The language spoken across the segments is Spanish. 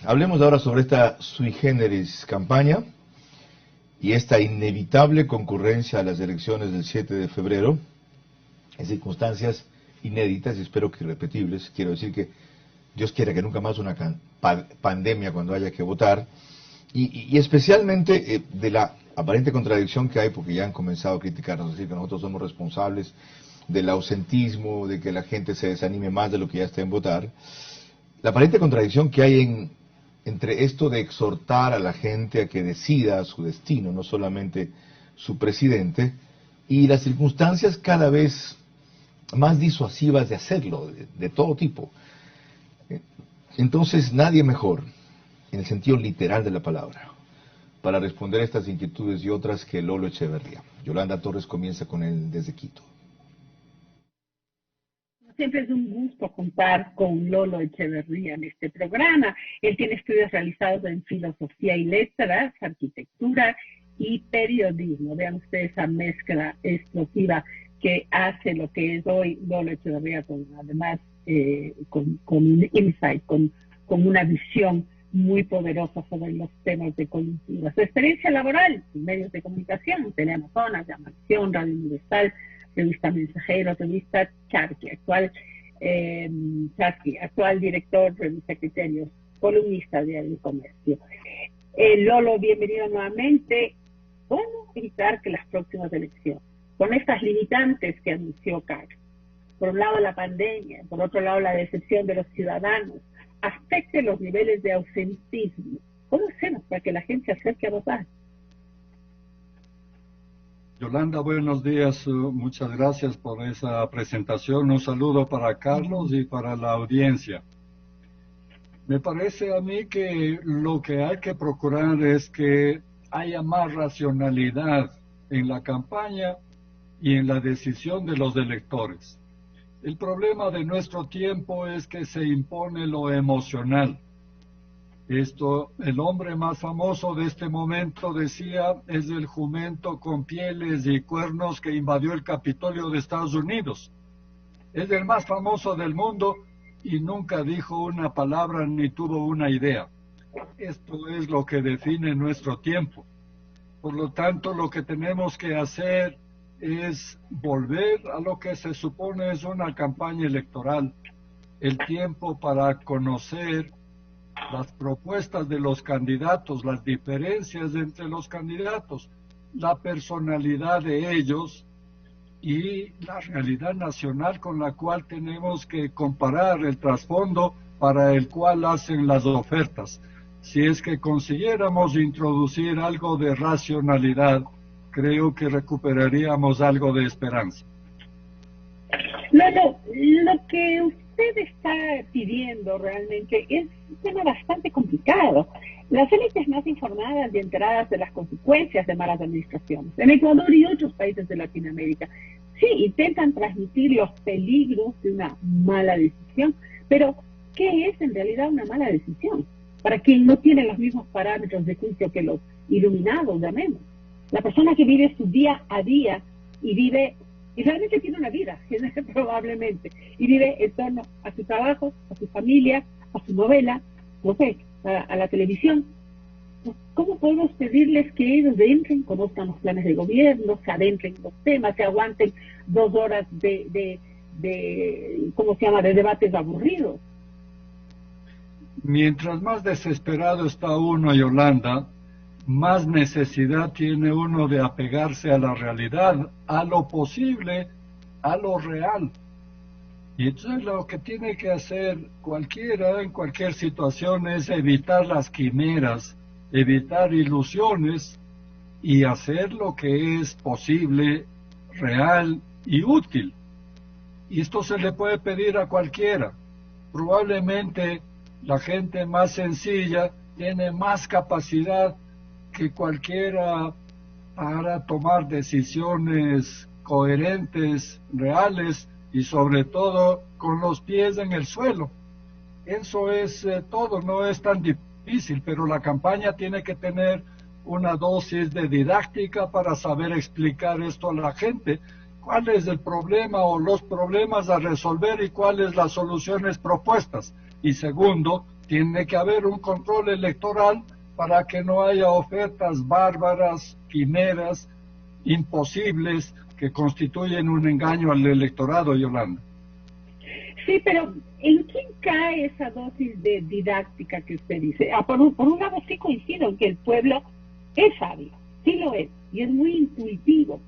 Hablemos ahora sobre esta sui generis campaña y esta inevitable concurrencia a las elecciones del 7 de febrero en circunstancias inéditas y espero que irrepetibles. Quiero decir que Dios quiera que nunca más una pandemia cuando haya que votar y especialmente de la aparente contradicción que hay, porque ya han comenzado a criticarnos, decir que nosotros somos responsables del ausentismo, de que la gente se desanime más de lo que ya está en votar. La aparente contradicción que hay entre esto de exhortar a la gente a que decida su destino, no solamente su presidente, y las circunstancias cada vez más disuasivas de hacerlo, de todo tipo. Entonces, nadie mejor, en el sentido literal de la palabra, para responder a estas inquietudes y otras que Lolo Echeverría. Yolanda Torres comienza con él desde Quito. Siempre es un gusto contar con Lolo Echeverría en este programa. Él tiene estudios realizados en filosofía y letras, arquitectura y periodismo. Vean ustedes esa mezcla explosiva que hace lo que es hoy Lolo Echeverría, además con un insight, con una visión muy poderosa sobre los temas de coyuntura. Su experiencia laboral en medios de comunicación, Teleamazonas, Llamación, Radio Universal, revista Mensajero, revista Charqui, actual director, revista Criterios, columnista de El Comercio. Lolo, bienvenido nuevamente. ¿Cómo evitar que las próximas elecciones, con estas limitantes que anunció Carlos, por un lado la pandemia, por otro lado la decepción de los ciudadanos, afecte los niveles de ausentismo? ¿Cómo hacemos para que la gente se acerque a votar? Yolanda, buenos días, muchas gracias por esa presentación. Un saludo para Carlos y para la audiencia. Me parece a mí que lo que hay que procurar es que haya más racionalidad en la campaña y en la decisión de los electores. El problema de nuestro tiempo es que se impone lo emocional. El hombre más famoso de este momento, decía, es el jumento con pieles y cuernos que invadió el Capitolio de Estados Unidos. Es el más famoso del mundo y nunca dijo una palabra ni tuvo una idea. Esto es lo que define nuestro tiempo. Por lo tanto, lo que tenemos que hacer es volver a lo que se supone es una campaña electoral. El tiempo para conocer las propuestas de los candidatos, las diferencias entre los candidatos, la personalidad de ellos y la realidad nacional con la cual tenemos que comparar el trasfondo para el cual hacen las ofertas. Si es que consiguiéramos introducir algo de racionalidad, creo que recuperaríamos algo de esperanza. Lolo, lo que usted está pidiendo realmente es un tema bastante complicado. Las élites más informadas y enteradas de las consecuencias de malas administraciones, en Ecuador y otros países de Latinoamérica, sí intentan transmitir los peligros de una mala decisión, pero ¿qué es en realidad una mala decisión? Para quien no tiene los mismos parámetros de juicio que los iluminados, llamemos. La persona que vive su día a día y realmente tiene una vida, probablemente, y vive en torno a su trabajo, a su familia, a su novela, no sé, a la televisión. ¿Cómo podemos pedirles que ellos entren, conozcan los planes de gobierno, se adentren en los temas, se aguanten 2 horas de debates aburridos? Mientras más desesperado está uno, Yolanda, más necesidad tiene uno de apegarse a la realidad, a lo posible, a lo real. Y entonces lo que tiene que hacer cualquiera en cualquier situación es evitar las quimeras, evitar ilusiones y hacer lo que es posible, real y útil. Y esto se le puede pedir a cualquiera. Probablemente la gente más sencilla tiene más capacidad que cualquiera para tomar decisiones coherentes, reales y sobre todo con los pies en el suelo. Eso es todo, no es tan difícil, pero la campaña tiene que tener una dosis de didáctica para saber explicar esto a la gente, cuál es el problema o los problemas a resolver y cuáles las soluciones propuestas. Y segundo, Tiene que haber un control electoral para que no haya ofertas bárbaras, quimeras, imposibles, que constituyen un engaño al electorado, Yolanda. Sí, pero ¿en quién cae esa dosis de didáctica que usted dice? Por un lado sí coincido en que el pueblo es sabio, sí lo es, y es muy intuitivo,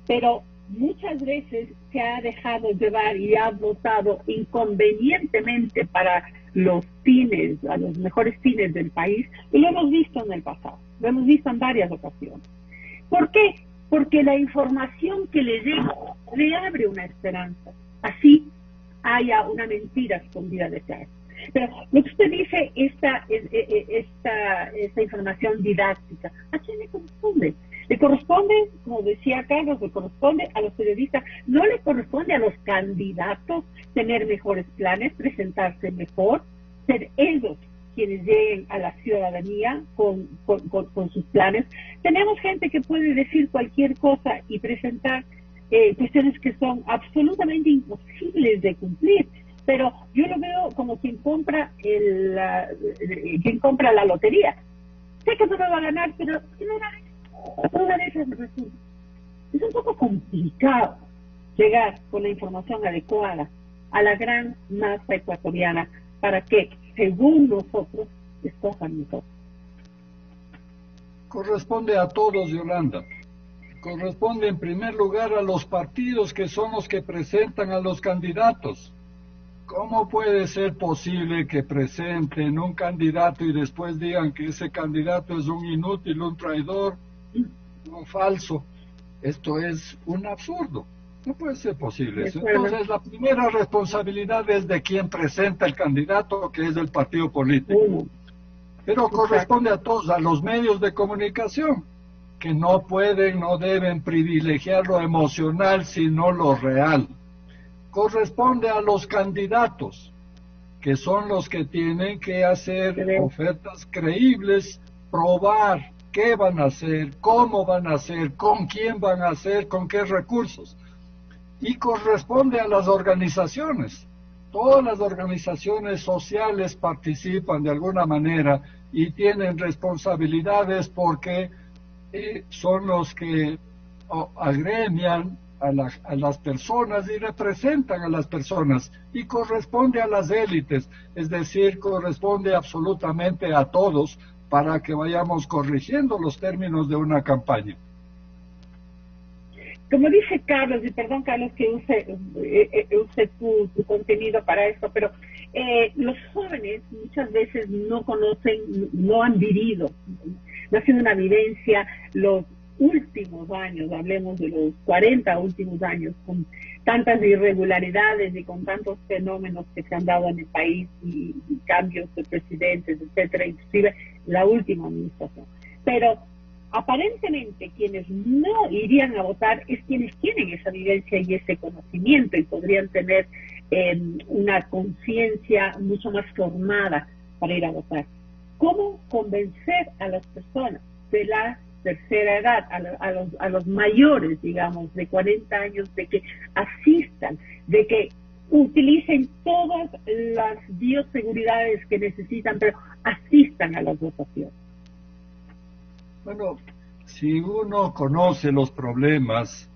pero muchas veces se ha dejado llevar y ha votado inconvenientemente para los fines, a los mejores fines del país, y lo hemos visto en el pasado, lo hemos visto en varias ocasiones. ¿Por qué? Porque la información que le llega le abre una esperanza, así haya una mentira escondida detrás. Pero lo que usted dice, esta información didáctica, ¿a quién le corresponde? Le corresponde, como decía Carlos, le corresponde a los periodistas, no le corresponde a los candidatos tener mejores planes, presentarse mejor, ser ellos quienes lleguen a la ciudadanía con sus planes. Tenemos gente que puede decir cualquier cosa y presentar cuestiones que son absolutamente imposibles de cumplir, pero yo lo veo como quien compra la lotería. Sé que no me va a ganar, pero una vez resulta. Es un poco complicado llegar con la información adecuada a la gran masa ecuatoriana para que, según nosotros, escojan nosotros. Corresponde a todos, Yolanda. Corresponde en primer lugar a los partidos, que son los que presentan a los candidatos. ¿Cómo puede ser posible que presenten un candidato y después digan que ese candidato es un inútil, un traidor, un falso? Esto es un absurdo. No puede ser posible eso. Entonces, la primera responsabilidad es de quien presenta el candidato, que es el partido político. Pero corresponde a todos, a los medios de comunicación, que no pueden, no deben privilegiar lo emocional, sino lo real. Corresponde a los candidatos, que son los que tienen que hacer ofertas creíbles, probar qué van a hacer, cómo van a hacer, con quién van a hacer, con qué recursos. Y corresponde a las organizaciones. Todas las organizaciones sociales participan de alguna manera y tienen responsabilidades porque son los que agremian a las personas y representan a las personas, y corresponde a las élites, es decir, corresponde absolutamente a todos para que vayamos corrigiendo los términos de una campaña. Como dice Carlos, y perdón Carlos que use tu contenido para esto, pero los jóvenes muchas veces no conocen, no han vivido, no ha sido una vivencia los últimos años, hablemos de los 40 últimos años, con tantas irregularidades y con tantos fenómenos que se han dado en el país y cambios de presidentes, etcétera, inclusive la última administración. Pero aparentemente quienes no irían a votar es quienes tienen esa vivencia y ese conocimiento y podrían tener una conciencia mucho más formada para ir a votar. ¿Cómo convencer a las personas de la tercera edad, a los mayores, digamos, de 40 años, de que asistan, de que utilicen todas las bioseguridades que necesitan, pero asistan a las votaciones? Bueno, si uno conoce los problemas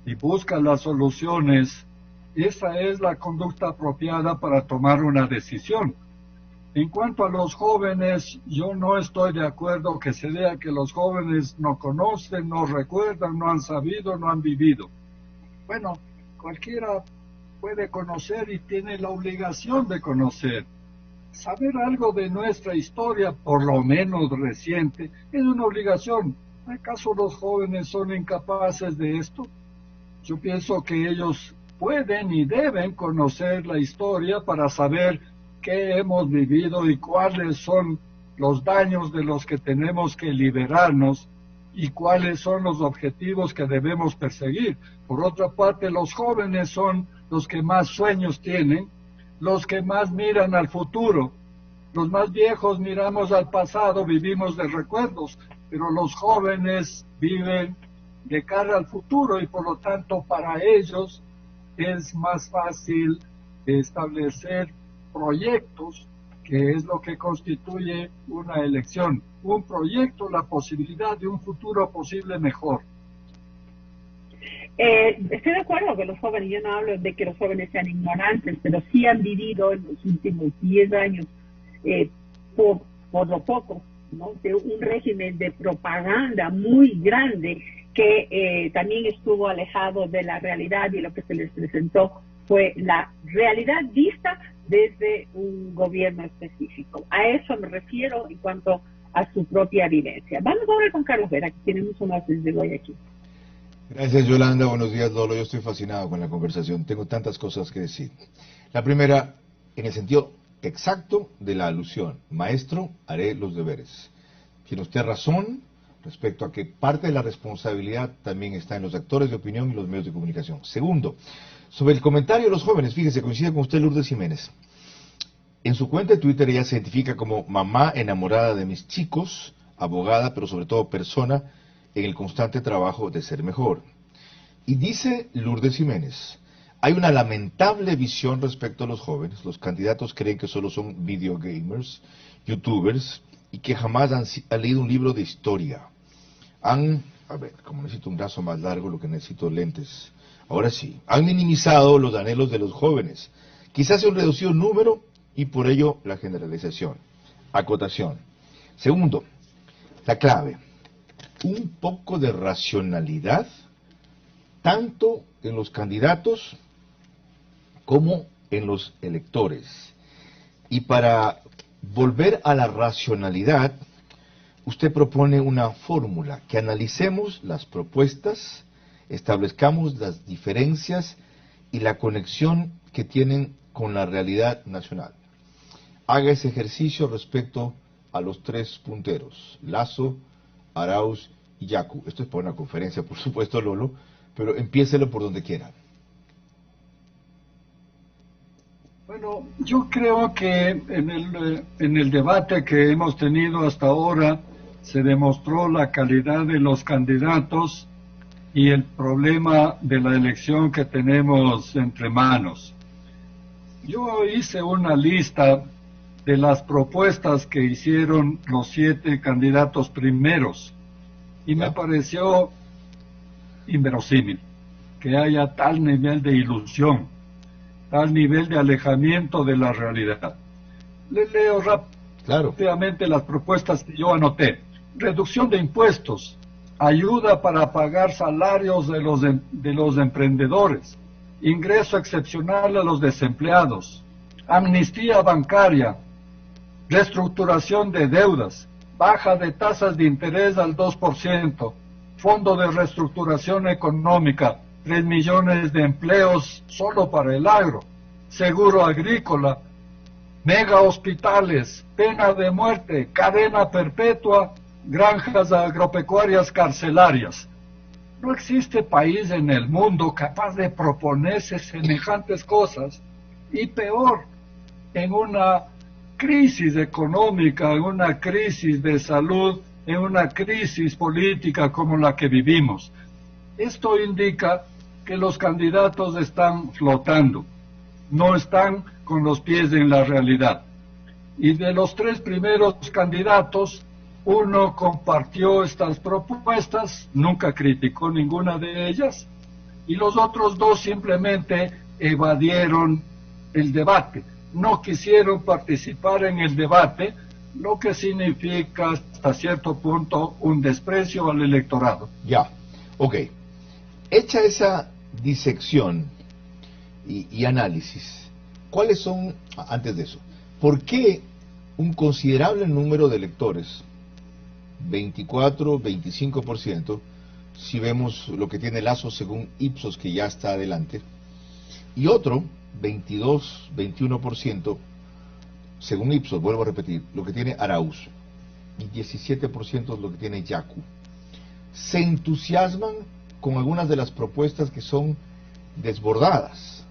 y busca las soluciones, esa es la conducta apropiada para tomar una decisión. En cuanto a los jóvenes, yo no estoy de acuerdo que se diga que los jóvenes no conocen, no recuerdan, no han sabido, no han vivido. Bueno, cualquiera puede conocer y tiene la obligación de conocer. Saber algo de nuestra historia, por lo menos reciente, es una obligación. ¿Acaso los jóvenes son incapaces de esto? Yo pienso que ellos pueden y deben conocer la historia para saber qué hemos vivido y cuáles son los daños de los que tenemos que liberarnos y cuáles son los objetivos que debemos perseguir. Por otra parte, los jóvenes son los que más sueños tienen, los que más miran al futuro. Los más viejos miramos al pasado, vivimos de recuerdos, pero los jóvenes viven de cara al futuro y por lo tanto para ellos es más fácil establecer proyectos que es lo que constituye una elección, un proyecto, la posibilidad de un futuro posible mejor. Estoy de acuerdo que los jóvenes, yo no hablo de que los jóvenes sean ignorantes, pero sí han vivido en los últimos 10 años, por lo poco, ¿no?, de un régimen de propaganda muy grande que también estuvo alejado de la realidad, y lo que se les presentó fue la realidad vista desde un gobierno específico. A eso me refiero en cuanto a su propia vivencia. Vamos ahora con Carlos Vera, que tiene mucho más desde Guayaquil. Gracias, Yolanda. Buenos días, Lolo. Yo estoy fascinado con la conversación. Tengo tantas cosas que decir. La primera, en el sentido exacto de la alusión. Maestro, haré los deberes. Tiene usted razón respecto a que parte de la responsabilidad también está en los actores de opinión y los medios de comunicación. Segundo, sobre el comentario de los jóvenes, fíjese, coincide con usted Lourdes Jiménez. En su cuenta de Twitter ella se identifica como mamá enamorada de mis chicos, abogada, pero sobre todo persona en el constante trabajo de ser mejor. Y dice Lourdes Jiménez, hay una lamentable visión respecto a los jóvenes. Los candidatos creen que solo son videogamers, youtubers, y que jamás han leído un libro de historia. Como necesito un brazo más largo, lo que necesito lentes. Ahora sí, han minimizado los anhelos de los jóvenes. Quizás sea un reducido número y por ello la generalización. Acotación. Segundo, la clave. Un poco de racionalidad, tanto en los candidatos como en los electores. Y para volver a la racionalidad, usted propone una fórmula, que analicemos las propuestas, establezcamos las diferencias y la conexión que tienen con la realidad nacional. Haga ese ejercicio respecto a los tres punteros, Lasso, Arauz y Yacu. Esto es para una conferencia, por supuesto, Lolo, pero empiécelo por donde quiera. Bueno, yo creo que en el debate que hemos tenido hasta ahora se demostró la calidad de los candidatos y el problema de la elección que tenemos entre manos. Yo hice una lista de las propuestas que hicieron los 7 candidatos primeros y me pareció inverosímil que haya tal nivel de ilusión, tal nivel de alejamiento de la realidad. Les leo rápidamente las propuestas que yo anoté. Reducción de impuestos, ayuda para pagar salarios de los emprendedores, ingreso excepcional a los desempleados, amnistía bancaria, reestructuración de deudas, baja de tasas de interés al 2%, fondo de reestructuración económica, 3 millones de empleos solo para el agro, seguro agrícola, mega hospitales, pena de muerte, cadena perpetua, granjas agropecuarias carcelarias. No existe país en el mundo capaz de proponerse semejantes cosas, y peor, en una crisis económica, en una crisis de salud, en una crisis política como la que vivimos. Esto indica que los candidatos están flotando, no están con los pies en la realidad. Y de los 3 primeros candidatos, uno compartió estas propuestas, nunca criticó ninguna de ellas, y los otros 2 simplemente evadieron el debate. No quisieron participar en el debate, lo que significa hasta cierto punto un desprecio al electorado. Ya, ok. Hecha esa disección y análisis, ¿cuáles son, antes de eso, por qué un considerable número de electores, 24, 25%, si vemos lo que tiene Lasso según Ipsos, que ya está adelante, y otro, 22, 21%, según Ipsos, vuelvo a repetir, lo que tiene Arauz, y 17% es lo que tiene Yacu, se entusiasman con algunas de las propuestas que son desbordadas.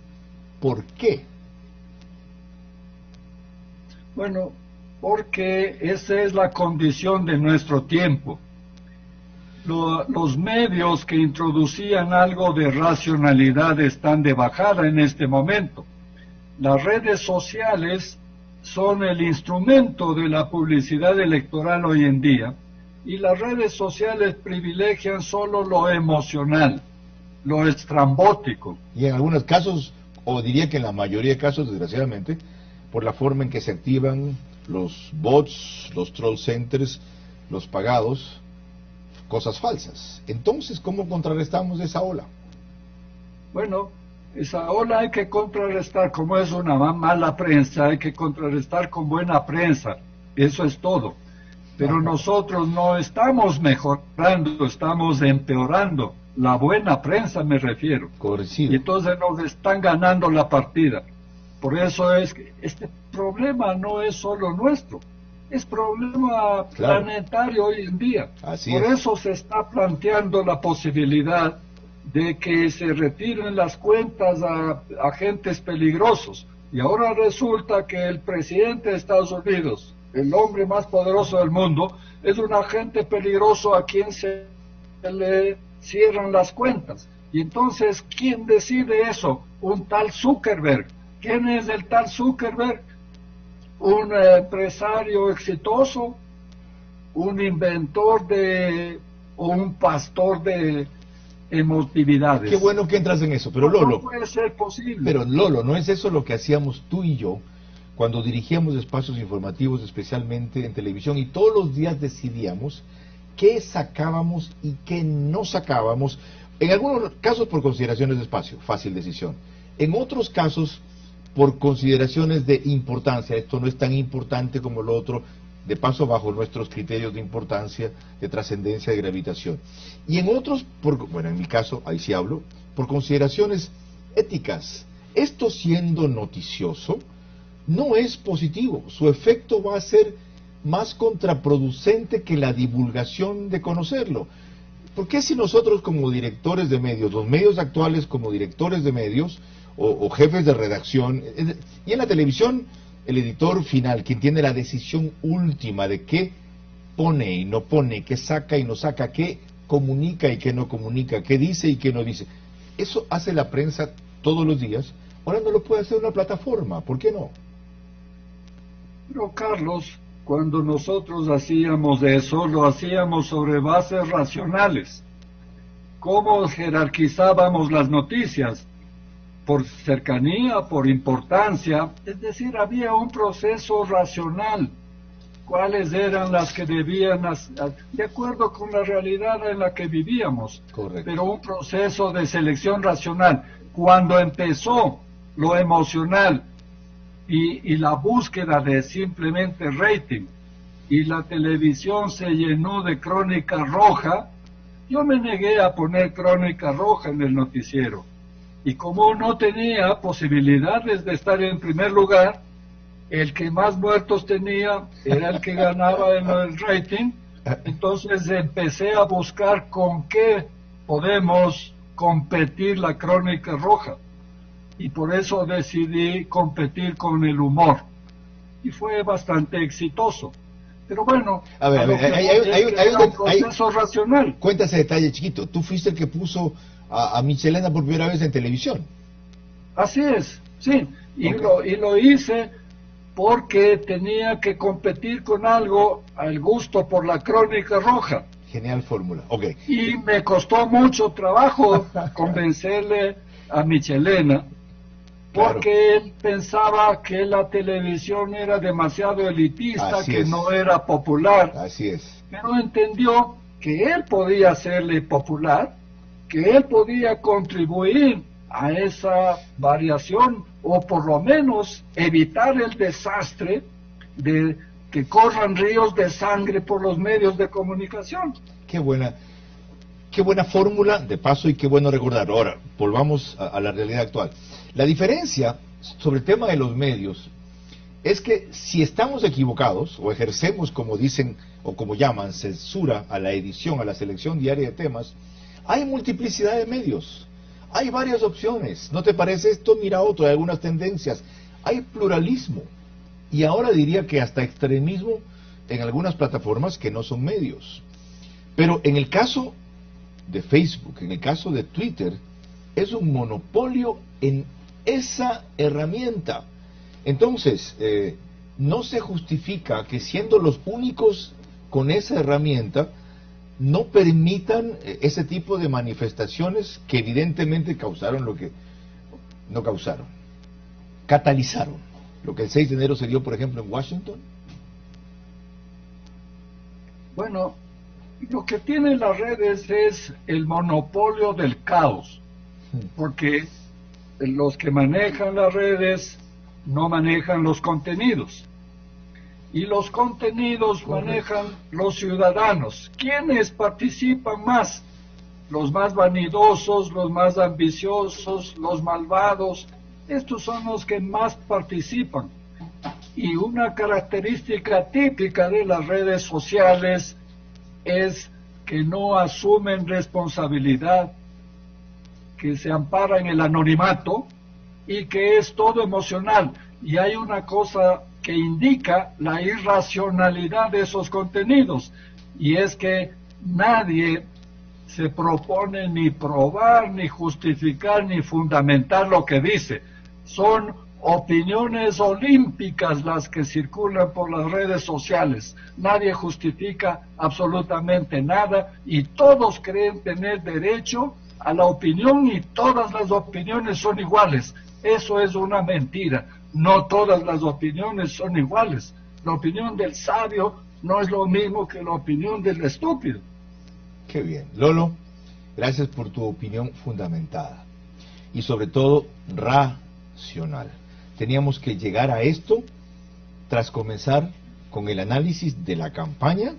¿Por qué? Bueno, porque esa es la condición de nuestro tiempo. Los medios que introducían algo de racionalidad están de bajada en este momento. Las redes sociales son el instrumento de la publicidad electoral hoy en día, y las redes sociales privilegian solo lo emocional, lo estrambótico. Y en algunos casos, o diría que en la mayoría de casos, desgraciadamente, por la forma en que se activan los bots, los troll centers, los pagados, cosas falsas. Entonces, ¿cómo contrarrestamos esa ola? Bueno, esa ola hay que contrarrestar, como es una mala prensa, hay que contrarrestar con buena prensa, eso es todo. Pero nosotros no estamos mejorando, estamos empeorando. La buena prensa me refiero. Correcido. Y entonces nos están ganando la partida. Por eso es que este problema no es solo nuestro, es problema planetario hoy en día. Por eso se está planteando la posibilidad de que se retiren las cuentas a agentes peligrosos. Y ahora resulta que el presidente de Estados Unidos, el hombre más poderoso del mundo, es un agente peligroso a quien se le cierran las cuentas. Y entonces, ¿quién decide eso? Un tal Zuckerberg. ¿Quién es el tal Zuckerberg? Un empresario exitoso, un inventor o un pastor de emotividades. Qué bueno que entras en eso, pero Lolo, no puede ser posible. Pero Lolo, ¿no es eso lo que hacíamos tú y yo cuando dirigíamos espacios informativos, especialmente en televisión, y todos los días decidíamos qué sacábamos y qué no sacábamos? En algunos casos por consideraciones de espacio, fácil decisión. En otros casos por consideraciones de importancia, esto no es tan importante como lo otro, de paso bajo nuestros criterios de importancia, de trascendencia, de gravitación. Y en otros, bueno, en mi caso, ahí sí hablo, por consideraciones éticas. Esto, siendo noticioso, no es positivo. Su efecto va a ser más contraproducente que la divulgación de conocerlo. ¿Por qué si nosotros como directores de medios, los medios actuales como directores de medios, o jefes de redacción, y en la televisión el editor final, quien tiene la decisión última de qué pone y no pone, qué saca y no saca, qué comunica y qué no comunica, qué dice y qué no dice? Eso hace la prensa todos los días. Ahora no lo puede hacer una plataforma, ¿por qué no? Pero Carlos, cuando nosotros hacíamos eso, lo hacíamos sobre bases racionales. ¿Cómo jerarquizábamos las noticias? Por cercanía, por importancia, es decir, había un proceso racional. ¿Cuáles eran las que debían, de acuerdo con la realidad en la que vivíamos? Correcto. Pero un proceso de selección racional. Cuando empezó lo emocional y la búsqueda de simplemente rating, y la televisión se llenó de crónica roja, yo me negué a poner crónica roja en el noticiero. Y como no tenía posibilidades de estar en primer lugar, el que más muertos tenía era el que ganaba en el rating. Entonces empecé a buscar con qué podemos competir la crónica roja. Y por eso decidí competir con el humor. Y fue bastante exitoso. Pero bueno, hay un proceso racional. Cuenta ese detalle chiquito. Tú fuiste el que puso a Michelena por primera vez en televisión. Así es, sí. Y lo hice porque tenía que competir con algo al gusto por la crónica roja. Genial fórmula. Y me costó mucho trabajo convencerle a Michelena, porque él pensaba que la televisión era demasiado elitista, no era popular. Así es. Pero entendió que él podía hacerle popular, que él podía contribuir a esa variación, o por lo menos evitar el desastre de que corran ríos de sangre por los medios de comunicación. Qué buena fórmula, de paso, y qué bueno recordar. Ahora, volvamos a la realidad actual. La diferencia sobre el tema de los medios es que si estamos equivocados, o ejercemos, como dicen, o como llaman, censura a la edición, a la selección diaria de temas, hay multiplicidad de medios, hay varias opciones. ¿No te parece esto? Mira otro, hay algunas tendencias, hay pluralismo, y ahora diría que hasta extremismo en algunas plataformas que no son medios. Pero en el caso de Facebook, en el caso de Twitter, es un monopolio en esa herramienta. Entonces, no se justifica que siendo los únicos con esa herramienta no permitan ese tipo de manifestaciones que evidentemente causaron lo que no causaron, catalizaron lo que el 6 de enero se dio, por ejemplo, en Washington. Bueno, lo que tienen las redes es el monopolio del caos, porque los que manejan las redes no manejan los contenidos, y los contenidos manejan los ciudadanos. ¿Quiénes participan más? Los más vanidosos, los más ambiciosos, los malvados. Estos son los que más participan. Y una característica típica de las redes sociales es que no asumen responsabilidad, que se ampara en el anonimato y que es todo emocional. Y hay una cosa que indica la irracionalidad de esos contenidos, y es que nadie se propone ni probar, ni justificar, ni fundamentar lo que dice. Son opiniones olímpicas las que circulan por las redes sociales. Nadie justifica absolutamente nada y todos creen tener derecho a la opinión y todas las opiniones son iguales. Eso es una mentira. No todas las opiniones son iguales. La opinión del sabio no es lo mismo que la opinión del estúpido. Qué bien. Lolo, gracias por tu opinión fundamentada y sobre todo racional. Teníamos que llegar a esto tras comenzar con el análisis de la campaña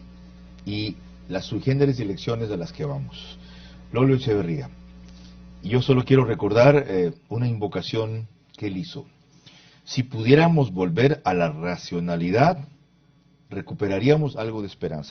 y las sui generis elecciones a las que vamos. Lolo Echeverría, yo solo quiero recordar una invocación que él hizo. Si pudiéramos volver a la racionalidad, recuperaríamos algo de esperanza.